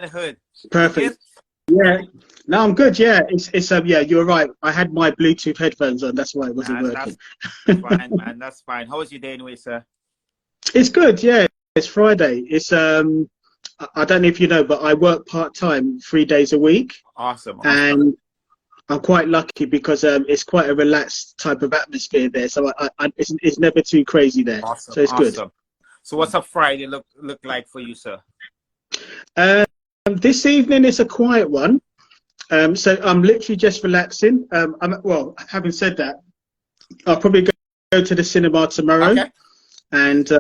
hood. You good? Perfect. Yeah. No, I'm good. Yeah. Yeah, you're right. I had my Bluetooth headphones on. That's why it wasn't Nah, working. that's fine, man. That's fine. How was your day anyway, sir? It's good. Yeah. It's Friday. I don't know if you know, but I work part-time 3 days a week, Awesome, awesome, and I'm quite lucky because it's quite a relaxed type of atmosphere there. So it's never too crazy there. awesome, So it's good. awesome. So what's a Friday look like for you, sir? This evening is a quiet one. So I'm literally just relaxing. Well, having said that, I'll probably go to the cinema tomorrow. Okay. And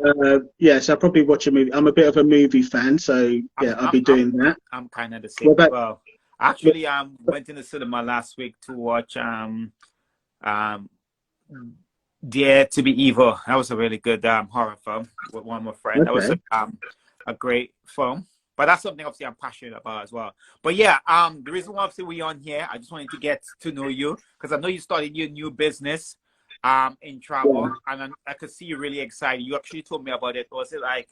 yeah, so I'll probably watch a movie. I'm a bit of a movie fan, so yeah, I'll be doing that. I'm kind of the What same as about? well. Actually, went in the cinema last week to watch Dare to Be Evil. That was a really good horror film with one of my friends. That was Okay. a great film. But that's something obviously I'm passionate about as well. But yeah, the reason why obviously we're on here, I just wanted to get to know you because I know you started your new business in travel, and I could see you really excited. You actually told me about it. Was it like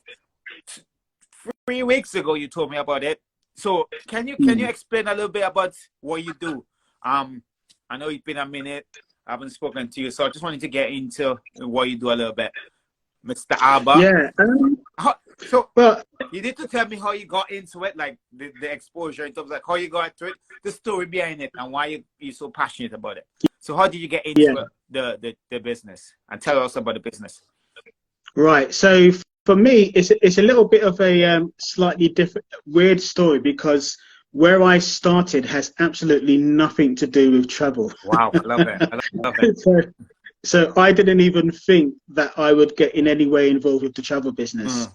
3 weeks ago you told me about it? So can you explain a little bit about what you do? I know it's been a minute. I haven't spoken to you, so I just wanted to get into what you do a little bit, Mr. Alba. Yeah. So Well, you need to tell me how you got into it, like the exposure in terms of like how you got into it, the story behind it, and why you're so passionate about it. So how did you get yeah. into the business? And tell us about the business. Right. So for me, it's a little bit of a slightly different, weird story because where I started has absolutely nothing to do with travel. Wow, I love it. I love it. So I didn't even think that I would get in any way involved with the travel business.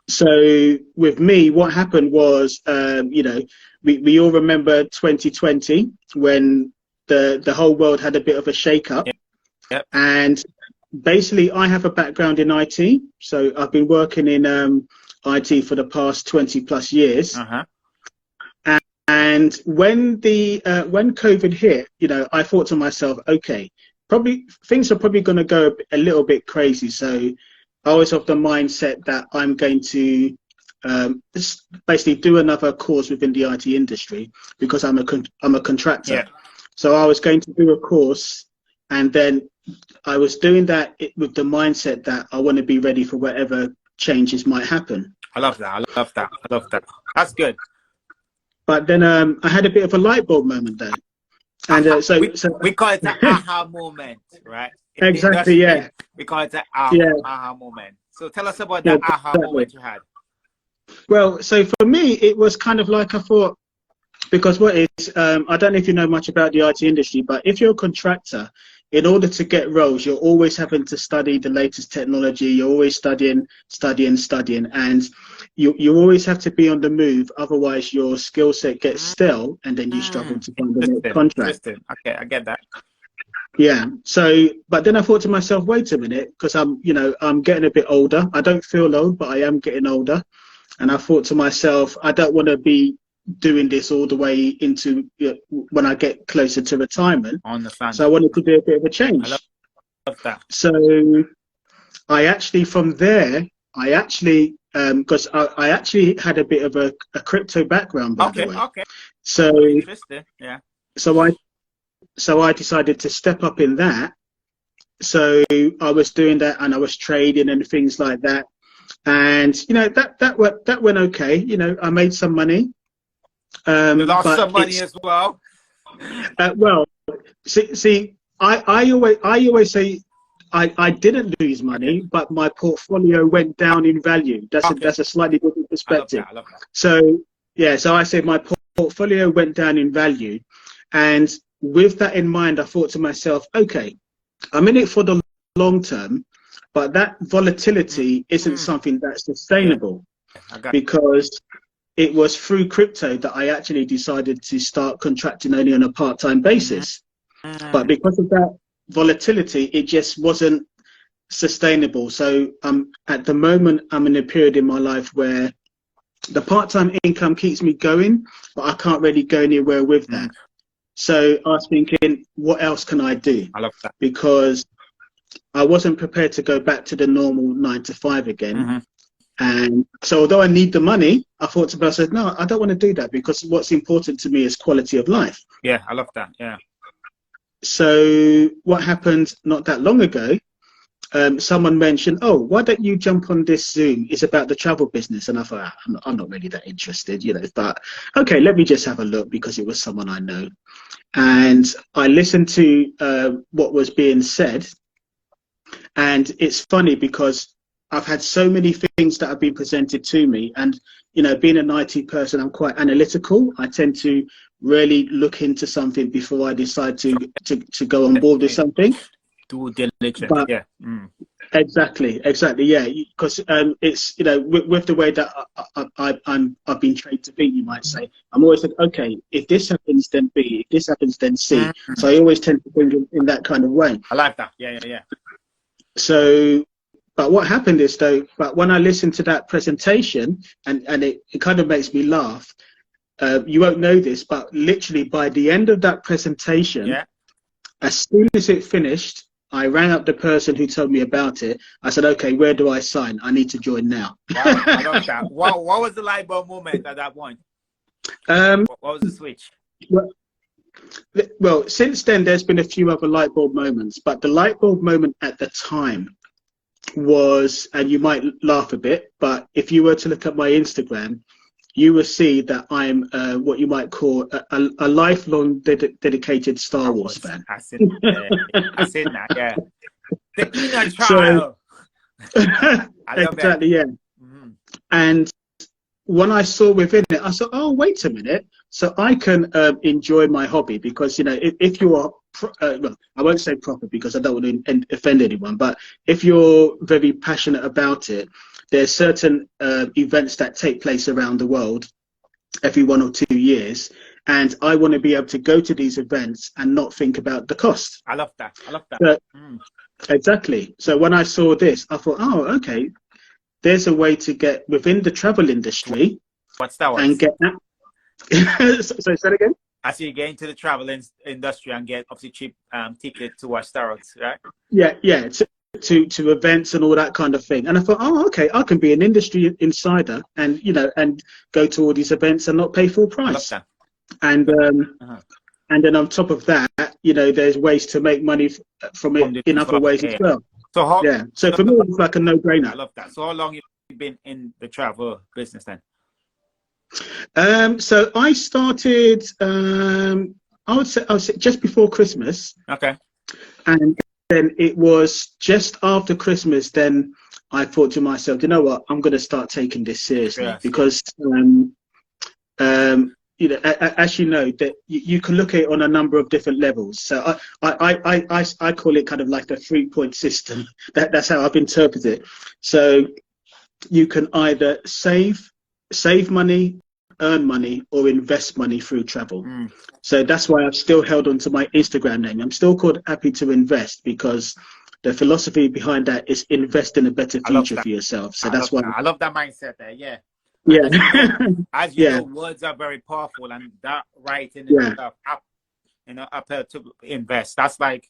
So with me, what happened was, we all remember 2020 when the whole world had a bit of a shake-up. Yep. And basically, I have a background in IT. So I've been working in IT for the past 20 plus years. And when COVID hit, I thought to myself, okay, probably things are probably going to go a little bit crazy. So I was of the mindset that I'm going to basically do another course within the IT industry because I'm a contractor. Yeah. So I was going to do a course, and then I was doing that with the mindset that I want to be ready for whatever changes might happen. I love that. I love that. I love that. That's good. But then I had a bit of a light bulb moment there. And so we call it an aha moment, right? Exactly, yeah. We call it an aha moment. So tell us about that aha moment you had. Well, so for me, it was kind of like I thought, because I don't know if you know much about the IT industry, but if you're a contractor, in order to get roles, you're always having to study the latest technology. You're always studying, and you always have to be on the move. Otherwise, your skill set gets stale, and then you struggle to find the next contract. Okay, I get that. Yeah. So, but then I thought to myself, wait a minute, because I'm getting a bit older. I don't feel old, but I am getting older. And I thought to myself, I don't want to be doing this all the way into when I get closer to retirement. I understand. So I wanted to do a bit of a change. I love that. So I actually, from there, because I actually had a bit of a crypto background, by the way. Okay. So interesting. Yeah. So I decided to step up in that. So I was doing that, and I was trading and things like that. And that went okay. I made some money. You lost some money as well. Well, see, I always say I didn't lose money, but my portfolio went down in value. That's a slightly different perspective. I love that. So yeah, so I said my portfolio went down in value, and with that in mind, I thought to myself, okay, I'm in it for the long term, but that volatility isn't something that's sustainable, because it was through crypto that I actually decided to start contracting only on a part-time basis. But because of that volatility, it just wasn't sustainable. So at the moment, I'm in a period in my life where the part-time income keeps me going, but I can't really go anywhere with that. So I was thinking, what else can I do? I love that. Because I wasn't prepared to go back to the normal 9 to 5 again. And so although I need the money, I thought to myself, no, I don't want to do that, because what's important to me is quality of life. Yeah, I love that. Yeah. So what happened not that long ago, someone mentioned, oh, why don't you jump on this Zoom? It's about the travel business. And I thought, I'm not really that interested, you know, but okay, let me just have a look, because it was someone I know. And I listened to what was being said. And it's funny because I've had so many things that have been presented to me. And, you know, being an IT person, I'm quite analytical. I tend to really look into something before I decide to go on board with something. Due diligence. But Yeah. exactly, yeah, because it's, you know, with the way that I've been trained to be, you might say, I'm always like, okay, if this happens, then B. If this happens, then C. So I always tend to think in that kind of way. I like that. Yeah. So, but what happened is though, but when I listened to that presentation, and it kind of makes me laugh. You won't know this, but literally by the end of that presentation, as soon as it finished, I rang up the person who told me about it. I said, okay, where do I sign? I need to join now. Wow, I love that. What was the light bulb moment at that point? What was the switch? Well, since then, there's been a few other light bulb moments, but the light bulb moment at the time was, and you might laugh a bit, but if you were to look at my Instagram, you will see that I'm what you might call a lifelong dedicated Star Wars fan. I seen that, yeah. The inner child. Exactly, yeah. And when I saw within it, I thought, oh, wait a minute. So I can enjoy my hobby, because, you know, if you are, well, I won't say proper because I don't want to offend anyone, but if you're very passionate about it, there's certain events that take place around the world every 1 or 2 years, and I want to be able to go to these events and not think about the cost. I love that. Exactly. So when I saw this, I thought, oh, okay, there's a way to get within the travel industry. What's that one? And get that. So say that again. I see you get into the travel industry and get obviously cheap ticket to watch Star Wars, right? Yeah. To events and all that kind of thing. And I thought, oh, okay, I can be an industry insider and, you know, and go to all these events and not pay full price. I love that. And then on top of that, you know, there's ways to make money from it in other ways as well. So so for me, it's like a no-brainer. I love that. So how long have you been in the travel business then? So I started, I would say just before Christmas. Okay. And then it was just after Christmas, then I thought to myself, you know what, I'm going to start taking this seriously, because, you know, as you know, that you can look at it on a number of different levels. So I call it kind of like the 3-point system. That's how I've interpreted it. So you can either save money, earn money, or invest money through travel. So that's why I've still held on to my Instagram name. I'm still called Happy to Invest, because the philosophy behind that is invest in a better future for yourself. So that's why I love that mindset there. Yeah. As you know, words are very powerful, and that writing stuff up, you know, up to invest. That's like,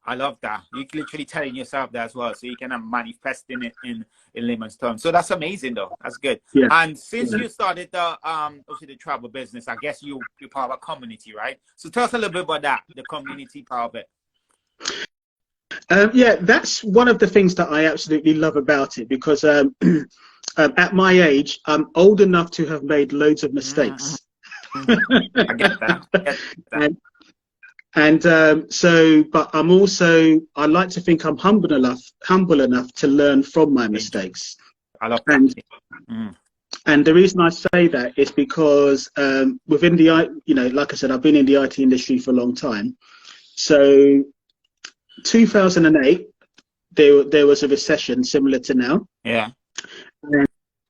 I love that. You're literally telling yourself that as well, so you can manifest in it in layman's terms. So that's amazing, though. That's good. And since you started the obviously the travel business, I guess you're part of a community, right? So tell us a little bit about that, the community part of it. Yeah, that's one of the things that I absolutely love about it, because at my age, I'm old enough to have made loads of mistakes. I get that. And so, but I'm also, I like to think I'm humble enough to learn from my mistakes. I love that. And the reason I say that is because within the, you know, like I said, I've been in the IT industry for a long time. So 2008, there was a recession similar to now. Yeah.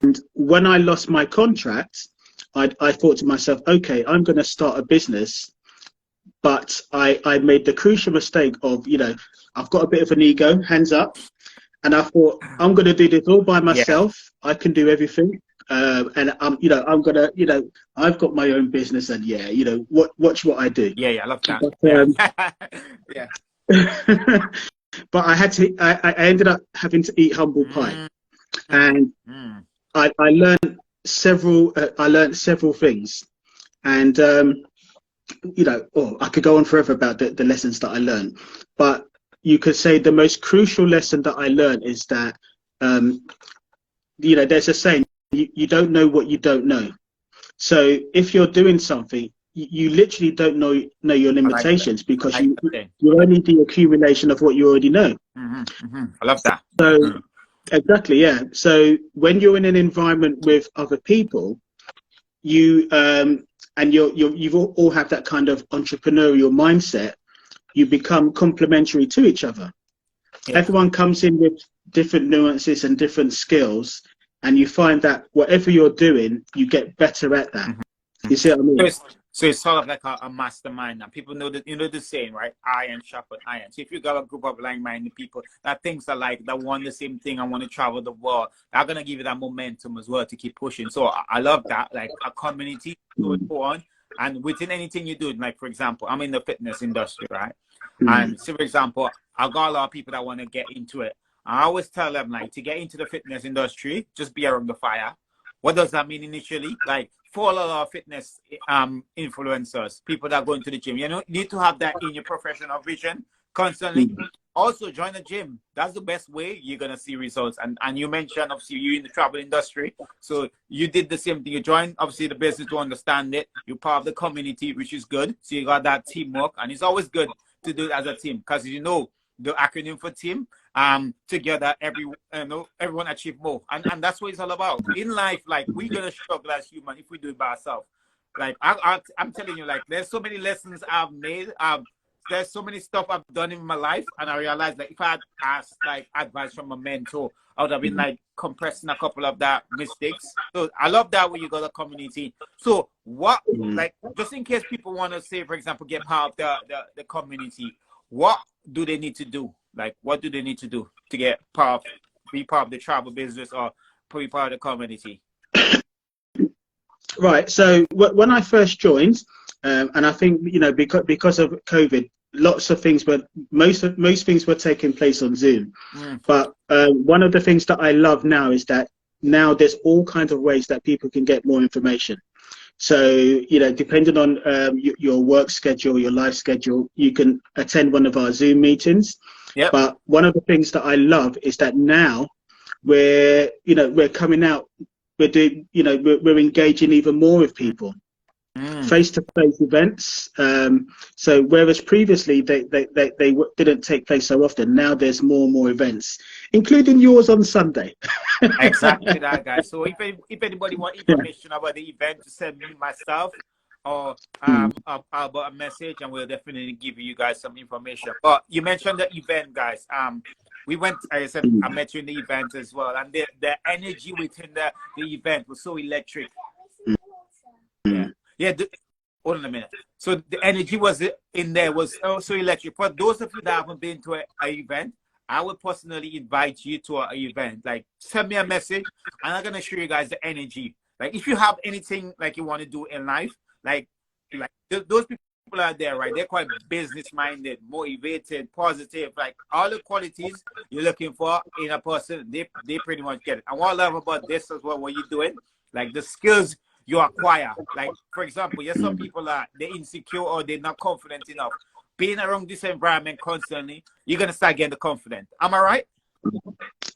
And when I lost my contract, I thought to myself, okay, I'm going to start a business. But I made the crucial mistake of, you know, I've got a bit of an ego, hands up. And I thought, I'm going to do this all by myself. I can do everything. And you know, I'm going to, you know, I've got my own business, and you know, watch what I do. Yeah, I love that. But, but I ended up having to eat humble pie. And I learned several things, and I could go on forever about the lessons that I learned, but you could say the most crucial lesson that I learned is that there's a saying, you don't know what you don't know. So if you're doing something, you literally don't know your limitations, because you're only the accumulation of what you already know. I love that. So exactly, yeah. So when you're in an environment with other people, you you've all have that kind of entrepreneurial mindset. You become complementary to each other. Yeah. Everyone comes in with different nuances and different skills, and you find that whatever you're doing, you get better at that. You see what I mean? So it's sort of like a mastermind, and people know that, the saying, right? Iron sharpens iron. So if you got a group of like-minded people that thinks alike, that want the same thing and want to travel the world, they're gonna give you that momentum as well to keep pushing. So I love that, like a community to go on. And within anything you do, like for example, I'm in the fitness industry, right? And so for example, I got a lot of people that want to get into it. I always tell them, like, to get into the fitness industry, just be around the fire. What does that mean initially? Like, follow a lot of fitness influencers, people that go into the gym. You need to have that in your professional vision constantly. Also, join the gym. That's the best way you're going to see results. And you mentioned, obviously, you're in the travel industry. So you did the same thing. You joined, obviously, the business to understand it. You're part of the community, which is good. So you got that teamwork. And it's always good to do it as a team, because the acronym for team, together everyone achieve more, and that's what it's all about in life. Like, we're gonna struggle as human if we do it by ourselves. Like I'm telling you, like, there's so many lessons I've made, there's so many stuff I've done in my life, and I realized, like, if I had asked like advice from a mentor, I would have been like compressing a couple of that mistakes. So I love that when you got a community. So what, like, just in case people want to say, for example, get part of the community, what do they need to do? Like, what do they need to do to get be part of the travel business, or be part of the community? Right. So when I first joined, and I think because of COVID, lots of things, but most things were taking place on Zoom. But one of the things that I love now is that now there's all kinds of ways that people can get more information. So, depending on your work schedule, your life schedule, you can attend one of our Zoom meetings. Yep. But one of the things that I love is that now we're coming out, we're engaging even more with people, face-to-face events. So whereas previously they didn't take place so often, now there's more and more events, including yours on Sunday. Exactly that, guys. So if anybody want information about the event, just send me myself or about a message, and we'll definitely give you guys some information. But you mentioned the event, guys. We went, I said, I met you in the event as well, and the energy within the event was so electric. Hold on a minute. So the energy was in there was so electric. For those of you that haven't been to an event, I would personally invite you to an event. Like, send me a message, and I'm gonna show you guys the energy. Like, if you have anything like you want to do in life, like those people out there, right? They're quite business-minded, motivated, positive. Like, all the qualities you're looking for in a person, they pretty much get it. And what I love about this as well, what you're doing, like the skills you acquire. Like, for example, some people they're insecure or they're not confident enough. Being around this environment constantly, you're gonna start getting the confident. Am I right?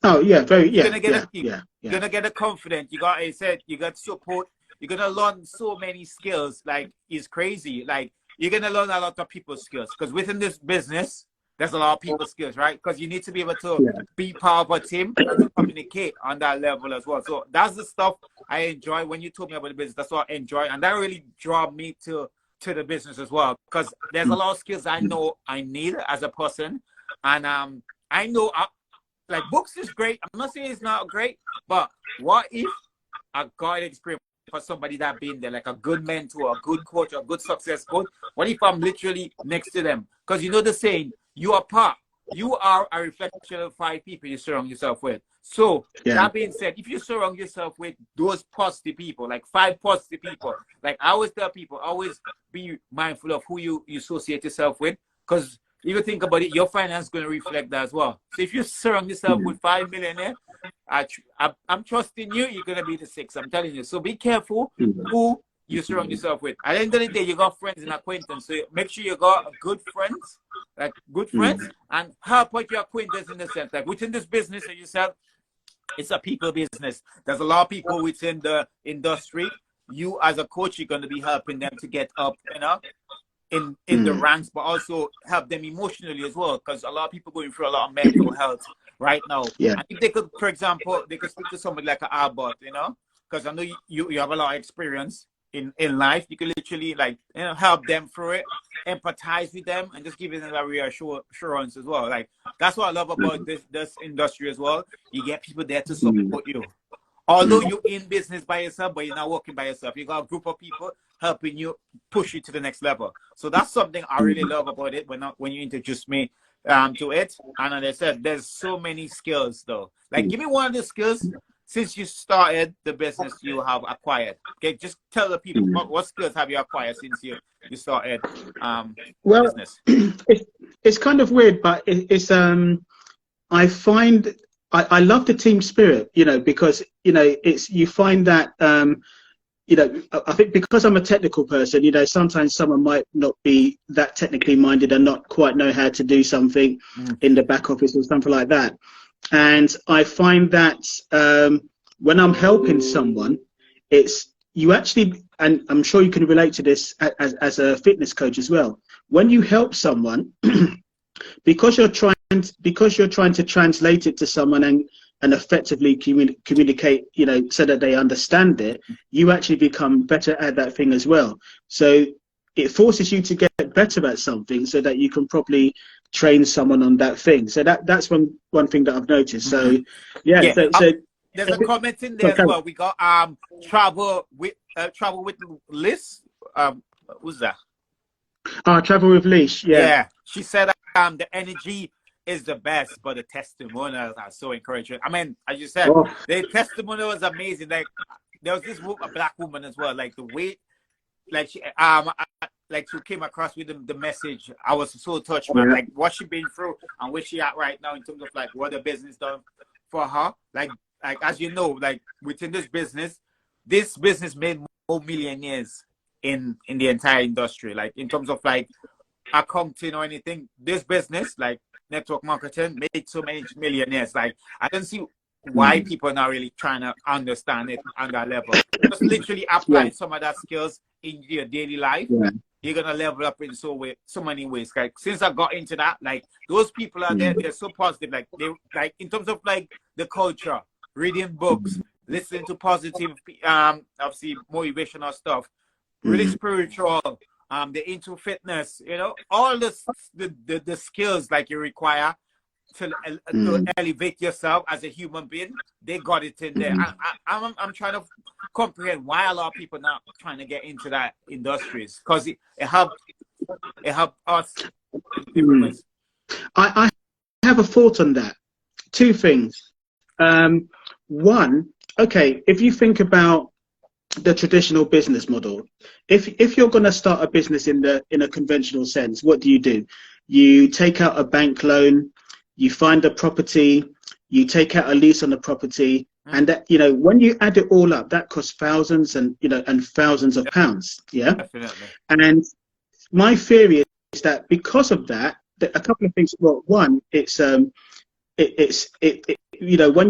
Oh yeah, You're gonna get you're gonna get the confident. You got support. You're gonna learn so many skills. Like, it's crazy. Like, you're gonna learn a lot of people's skills, because within this business, there's a lot of people skills, right? Because you need to be able to be part of a team and to communicate on that level as well. So that's the stuff I enjoy. When you told me about the business, that's what I enjoy, and that really drew me to the business as well, because there's a lot of skills I know I need as a person. And I know like, books is great. I'm not saying it's not great, but what if I got experience for somebody that been there, like a good mentor, a good coach, a good success coach? What if I'm literally next to them? Because the saying, you are a reflection of 5 people you surround yourself with. So that being said, if you surround yourself with those positive people, like 5 positive people, like I always tell people, always be mindful of who you associate yourself with, because if you think about it, your finance is going to reflect that as well. So if you surround yourself with 5 millionaires, I'm trusting you. You're gonna be the 6. I'm telling you. So be careful who you surround yourself with. At the end of the day, you got friends and acquaintance. So make sure you got good friends, and help out your acquaintance in the sense like within this business that you said, it's a people business. There's a lot of people within the industry. You as a coach, you're going to be helping them to get up, in the ranks, but also help them emotionally as well. Because a lot of people going through a lot of mental health right now. Yeah. I think they could, for example, they could speak to somebody like an Albert, because I know you have a lot of experience in life. You can literally help them through it, empathize with them, and just give them a reassurance as well. Like that's what I love about this industry as well. You get people there to support you. Although you're in business by yourself, but you're not working by yourself. You got a group of people helping you push you to the next level. So that's something I really love about it when you introduced me to it. And as I said, there's so many skills though. Like give me one of the skills since you started the business you have acquired. Okay, just tell the people what skills have you acquired since you started business. It's kind of weird, but it's I find I love the team spirit, because you find that I think because I'm a technical person, sometimes someone might not be that technically minded and not quite know how to do something in the back office or something like that. And I find that when I'm helping someone, it's you actually, and I'm sure you can relate to this as a fitness coach as well. When you help someone, because you're trying to translate it to someone and effectively communicate, so that they understand it, you actually become better at that thing as well. So it forces you to get better at something so that you can probably train someone on that thing. So that's one thing that I've noticed. So so there's a comment in there as well. We got travel with Liz. Who's that? Travel with Leash. Yeah. She said the energy is the best, but the testimonials are so encouraging. I mean, as you said, the testimonial was amazing. Like there was this a black woman as well. Like the way, like she she came across with the message. I was so touched, man. Like what she been through and where she at right now in terms of like what the business done for her. Like as you know, like within this business made more millionaires in the entire industry. Like in terms of like accounting or anything, this business like network marketing made so many millionaires. Like I don't see why people are not really trying to understand it on that level. Just literally apply some of that skills in your daily life. You're gonna level up in so many ways. Like since I got into that, like those people are there, they're so positive. Like they like in terms of like the culture, reading books, listening to positive obviously motivational stuff, really spiritual, they're into fitness, all the skills like you require to elevate yourself as a human being. They got it in there. I'm trying to comprehend why a lot of people not trying to get into that industries, because it helped us in different ways. I have a thought on that. Two things. One, okay, if you think about the traditional business model, if you're going to start a business in a conventional sense, what do? You take out a bank loan, you find a property, you take out a lease on the property, and that, when you add it all up, that costs thousands and thousands of pounds. Yeah. Definitely. And my theory is that because of that, a couple of things. Well, one, it's when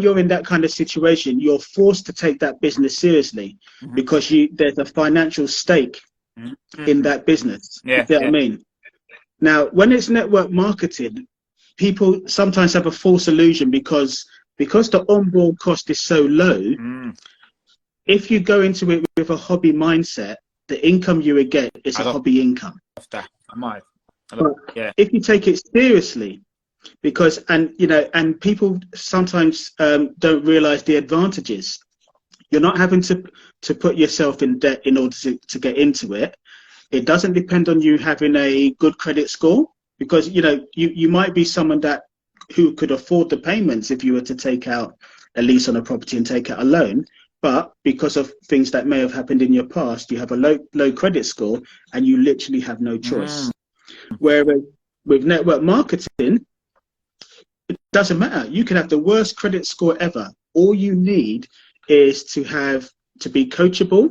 you're in that kind of situation, you're forced to take that business seriously because there's a financial stake in that business. You know what I mean? Now, when it's network marketing, people sometimes have a false illusion because the onboard cost is so low. If you go into it with a hobby mindset, the income you would get is a hobby income. If you take it seriously, because and people sometimes don't realize the advantages. You're not having to put yourself in debt in order to get into it. It doesn't depend on you having a good credit score, because you might be someone who could afford the payments if you were to take out a lease on a property and take out a loan, but because of things that may have happened in your past, you have a low credit score and you literally have no choice. Whereas with network marketing, it doesn't matter. You can have the worst credit score ever. all you need is to be coachable,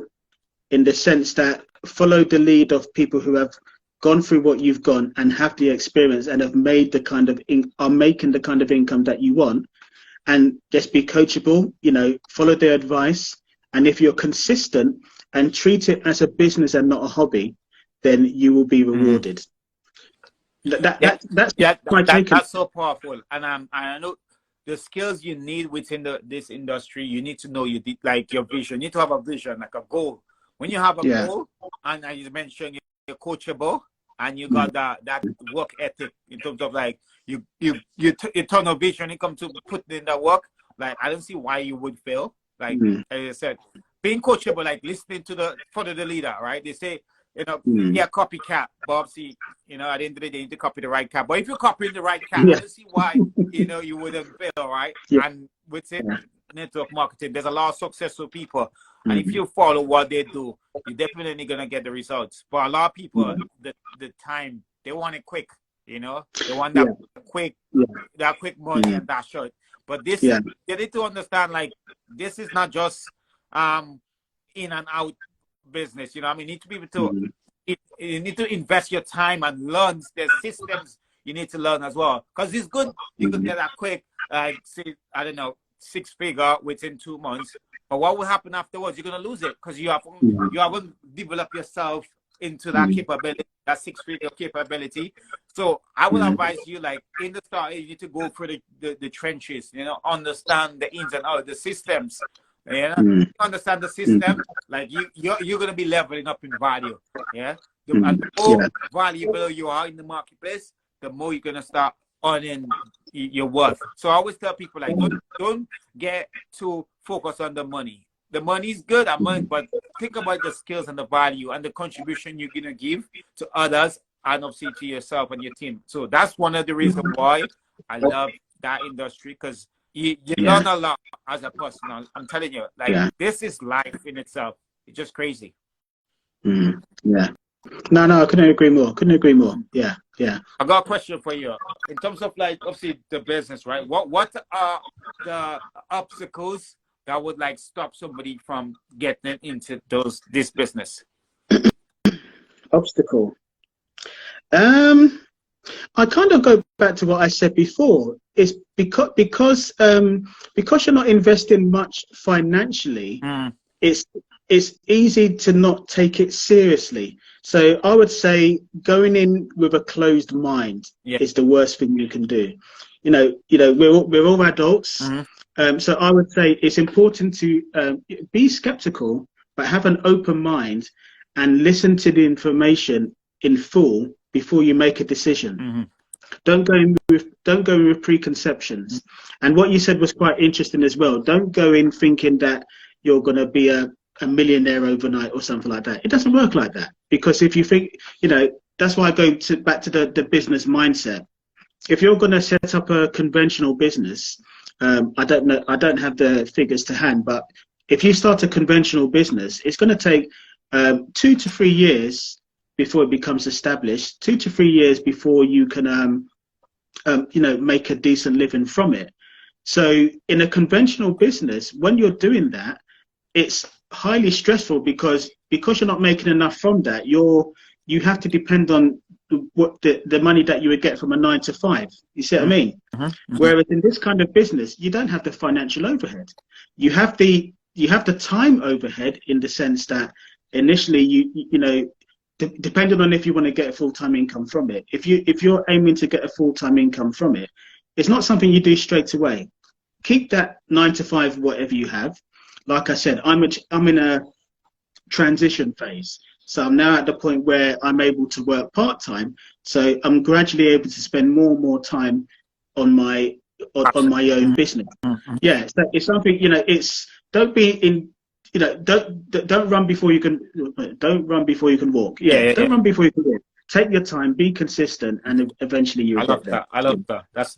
in the sense that follow the lead of people who have gone through what you've gone and have the experience and have made the kind of are making the kind of income that you want, and just be coachable, follow their advice. And if you're consistent and treat it as a business and not a hobby, then you will be rewarded. That's my take. That's so powerful. And I know the skills you need within this industry. You need to know like your vision. You need to have a vision, like a goal. When you have a goal, and as you mentioned, you're coachable, and you got that work ethic in terms of like you turn a vision, you come to put in that work. Like, I don't see why you would fail. Like as I said, being coachable, like listening to follow the leader, right? They say, copycat, but obviously, at the end of the day, you need to copy the right cat. But if you're copying the right cat, I don't see why, you wouldn't fail, right? Yeah. And within network marketing, there's a lot of successful people. And if you follow what they do, you're definitely going to get the results. But a lot of people, the time, they want it quick, they want that quick money and that short. But this, they need to understand, like, this is not just in and out business. You need to be able to, you need to invest your time and learn. There's systems you need to learn as well. Because it's good, you can get that quick, say, I don't know, 6-figure within 2 months. But what will happen afterwards? You're going to lose it because you haven't developed yourself into that capability, that 6-figure capability. So I will advise you, like, in the start, you need to go through the trenches, understand the ins and outs, the systems. Understand the system, like you're going to be leveling up in value. And the more valuable you are in the marketplace, the more you're going to start earning your worth. So I always tell people, like, don't get too focused on the money. The money is good, but think about the skills and the value and the contribution you're going to give to others and obviously to yourself and your team. So that's one of the reasons why I love that industry, because you learn a lot as a person. I'm telling you, like, this is life in itself. It's just crazy. No, I couldn't agree more. Yeah. I got a question for you. In terms of, like, obviously the business, right? What are the obstacles that would, like, stop somebody from getting into this business? Obstacle. I kind of go back to what I said before. It's because you're not investing much financially. It's easy to not take it seriously. So I would say going in with a closed mind is the worst thing you can do. We're all adults. So I would say it's important to be skeptical, but have an open mind and listen to the information in full before you make a decision. Don't go in with preconceptions. And what you said was quite interesting as well. Don't go in thinking that you're going to be a millionaire overnight or something like that. It doesn't work like that. Because if you think, that's why I go back to the business mindset. If you're going to set up a conventional business, I don't know, I don't have the figures to hand, but if you start a conventional business, it's going to take 2 to 3 years before it becomes established, 2 to 3 years before you can, make a decent living from it. So in a conventional business, when you're doing that, it's highly stressful because you're not making enough from that. You have to depend on what the money that you would get from a 9 to 5. You see what I mean? Whereas in this kind of business, you don't have the financial overhead. You have the time overhead, in the sense that initially depending on if you want to get a full-time income from it. If you're aiming to get a full-time income from it, it's not something you do straight away. Keep that 9 to 5, whatever you have. Like I said, I'm in a transition phase. So I'm now at the point where I'm able to work part-time. So I'm gradually able to spend more and more time on my own business. Yeah, so it's something, don't be in, don't run before you can walk. Don't run before you can walk. Take your time, be consistent, and eventually you'll get there. I love that. That's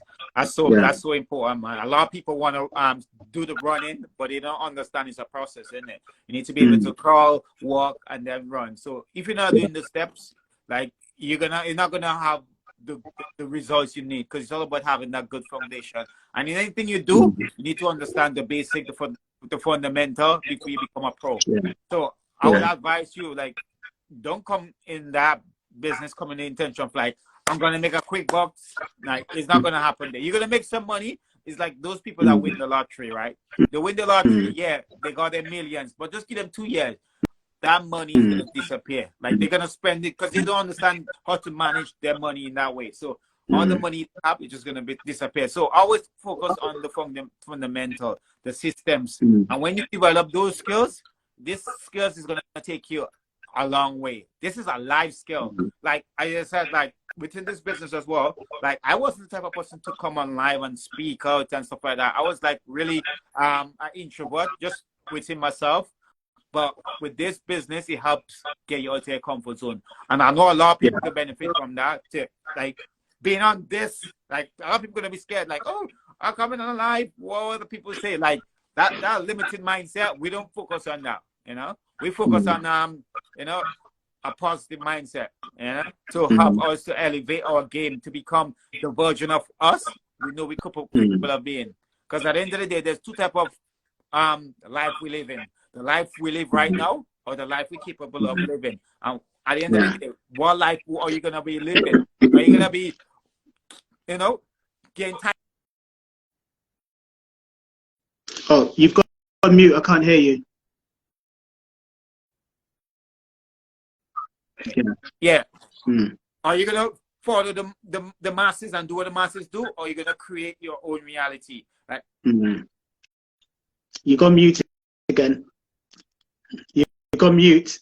so important, man. A lot of people want to do the running, but they don't understand it's a process, isn't it? You need to be able to crawl, walk, and then run. So if you're not doing the steps, like, you're not gonna have the results you need, because it's all about having that good foundation. And in anything you do, you need to understand the basic, the fundamental before you become a pro. So I would advise you, like, don't come in that business coming in intention of like, I'm gonna make a quick bucks. Like, it's not gonna happen there. You're gonna make some money. It's like those people that win the lottery, right? They win the lottery, yeah, they got their millions, but just give them 2 years. That money is gonna disappear. Like, they're gonna spend it because they don't understand how to manage their money in that way. So all the money you have is just gonna disappear. So always focus on the fundamental, the systems. And when you develop those skills, this skills is gonna take you a long way. This is a life skill. Like I just said, like within this business as well, like I wasn't the type of person to come on live and speak out and stuff like that. I was like really an introvert, just within myself. But with this business, it helps get you out of your comfort zone. And I know a lot of people can benefit from that too. Like being on this, like a lot of people are gonna be scared, like, oh, I'm coming on live, what other people say? Like that limited mindset, we don't focus on that, you know. We focus on you know, a positive mindset, you know, to help us to elevate our game to become the version of us we know we capable of being. Because at the end of the day, there's two types of life we live in. The life we live right now, or the life we're capable of living. At the end of the day, what life are you gonna be living? Are you gonna be, you know, getting time? Oh, you've got on mute. I can't hear you. Yeah. Are you gonna follow the masses and do what the masses do, or are you gonna create your own reality? Like, you got muted again. You got mute.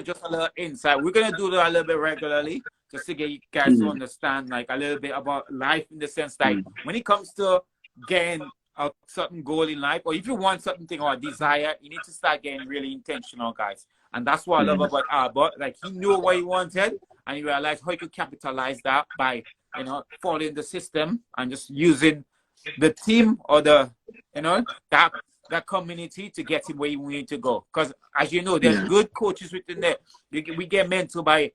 Just a little insight. We're gonna do that a little bit regularly, just to get you guys to understand like a little bit about life, in the sense like when it comes to getting a certain goal in life, or if you want something or a desire, you need to start getting really intentional, guys. And that's what I love about Albert. Like, he knew what he wanted, and he realized how he could capitalize that by, you know, following the system and just using the team or the, you know, that community to get him where he need to go. Because as you know, there's good coaches within there. We get mentored by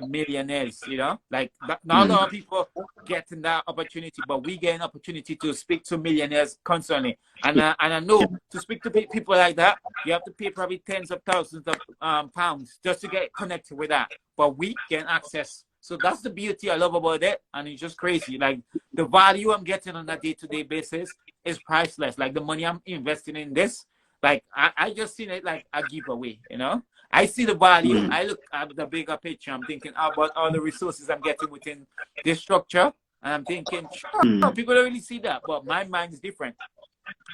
millionaires, you know, like not a lot of people getting that opportunity, but we get an opportunity to speak to millionaires constantly. And I know to speak to people like that, you have to pay probably tens of thousands of pounds just to get connected with that. But we get access. So that's the beauty I love about it. And it's just crazy. Like, the value I'm getting on a day-to-day basis is priceless. Like, the money I'm investing in this, like, I just seen it like a giveaway, you know? I see the value. I look at the bigger picture. I'm thinking about all the resources I'm getting within this structure. And I'm thinking, sure, people don't really see that. But my mind is different.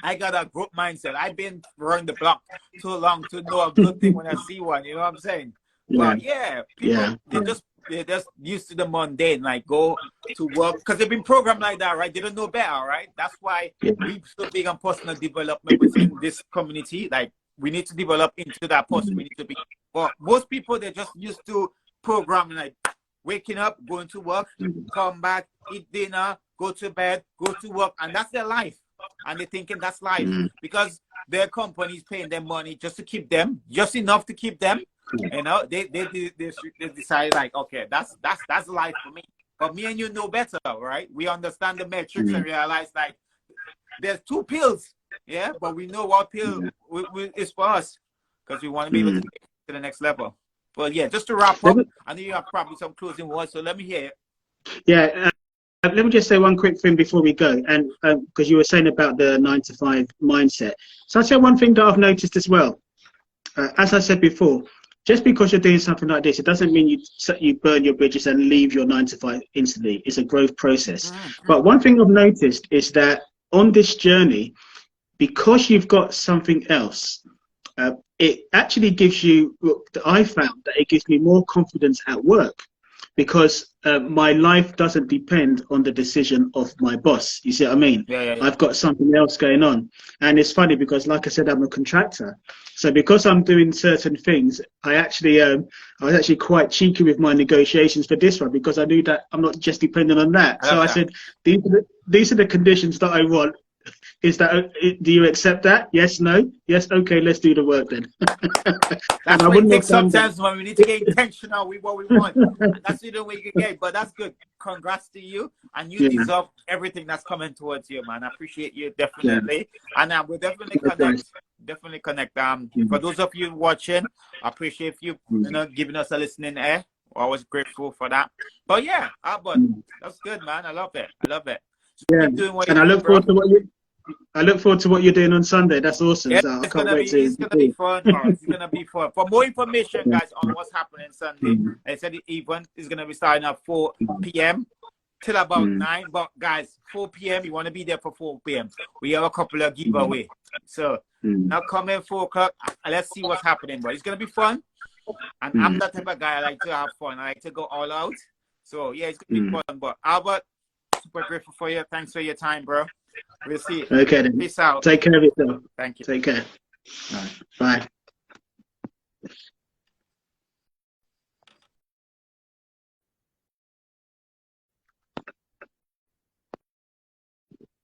I got a growth mindset. I've been around the block too long to know a good thing when I see one. You know what I'm saying? But yeah, people, they're just used to the mundane, like go to work, because they've been programmed like that, right? They don't know better, right? That's why we so big on personal development within this community. Like, we need to develop into that person. We need to be. But most people, they're just used to programming, like waking up, going to work, come back, eat dinner, go to bed, go to work, and that's their life. And they're thinking that's life because their company's paying them money just to keep them, just enough to keep them. You know, they decide like, okay, that's life for me. But me and you know better, right? We understand the metrics and realize like there's two pills, yeah, but we know what pill is for us, because we want to be able to get to the next level. But yeah, just to wrap up, I know you have probably some closing words, so let me hear it. Yeah. Let me just say one quick thing before we go, and because you were saying about the 9-to-5 mindset. So I'll say one thing that I've noticed as well. As I said before, just because you're doing something like this, it doesn't mean you burn your bridges and leave your 9-to-5 instantly. It's a growth process. But one thing I've noticed is that on this journey, because you've got something else, it actually gives you, I found that it gives me more confidence at work, because my life doesn't depend on the decision of my boss. You see what I mean? I've got something else going on. And it's funny because, like I said, I'm a contractor. So because I'm doing certain things, I was actually quite cheeky with my negotiations for this one, because I knew that I'm not just dependent on that. So I said, these are the conditions that I want. Is that, do you accept that? Yes, no? Yes, okay, let's do the work then. That's what it takes sometimes when we need to get intentional with what we want. And that's the way you can get it. But that's good. Congrats to you. And you deserve everything that's coming towards you, man. I appreciate you definitely. And we'll definitely connect. Definitely connect. For those of you watching, I appreciate you, giving us a listening ear. Always grateful for that. But yeah, Albert, that's good, man. I love it. I love it. So keep doing what you're doing, bro. I look forward to what you're doing on Sunday. That's awesome. Yeah, So I it's can't gonna wait be to. it's gonna be fun. It's gonna be fun. For more information, guys, on what's happening Sunday, I said the event is gonna be starting at 4 p.m. till about 9. But guys, 4 p.m. you want to be there for 4 p.m. We have a couple of giveaway. So now come in 4 o'clock. Let's see what's happening. But it's gonna be fun. And I'm that type of guy. I like to have fun. I like to go all out. So yeah, it's gonna be fun. But Albert, super grateful for you. Thanks for your time, bro. We'll see you. Okay then. Peace out. Take care of yourself. Thank you. Take care. All right. Bye.